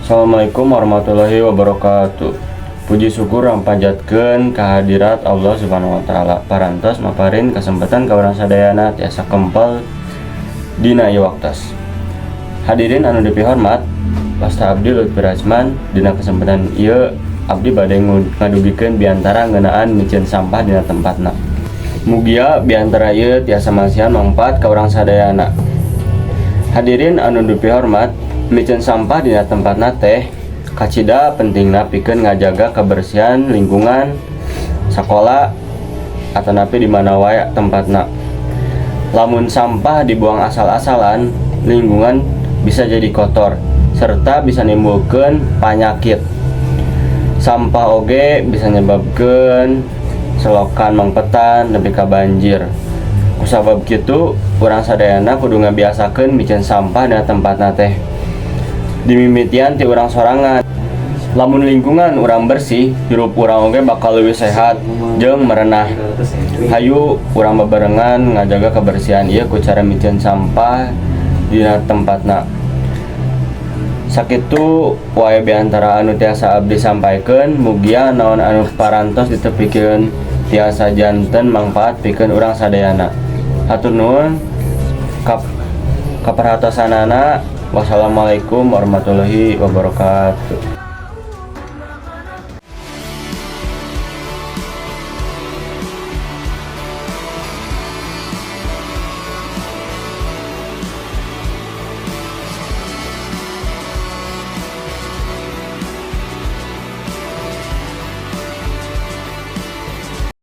Assalamualaikum warahmatullahi wabarakatuh. Puji syukur yang panjatkeun kehadirat Allah Subhanahu wa taala. Parantos maparin kesempatan ka urang sadayana tiasa kempel dina ieu waktos. Hadirin anu dipihormat, Pasta Abdi Lutfi Rajman, dina kesempatan ieu abdi bade ngadugikeun biantara ngeunaan micieun sampah dina tempatna. Mugia biantara ieu tiasa masihan mangpaat ka urang sadayana. Hadirin anu dipihormat, micieun sampah dina tempatna teh kacida pentingna pikeun ngajaga kebersihan lingkungan sakola atanapi di mana wae tempatna. Lamun sampah dibuang asal-asalan, lingkungan bisa jadi kotor serta bisa nimbulkeun panyakit. Sampah oge bisa nyebabkeun selokan mangpetan nepi ka banjir. Kusabab kitu, urang sadayana kudu ngabiasakeun micieun sampah dina tempatna teh. Dimimitian ti urang sorangan. Lamun lingkungan urang bersih, hirup urang oge bakal leuwih sehat jeung merenah. Hayu urang bebarengan ngajaga kebersihan ieu ku cara micieun sampah dina tempatna. Sakitu wae biantara anu tiasa abdi sampaikeun, mugia naon anu parantos ditepikeun tiasa janten mangpaat pikeun urang sadayana. Hatur nuhun kaparatosanana. Wassalamualaikum warahmatullahi wabarakatuh.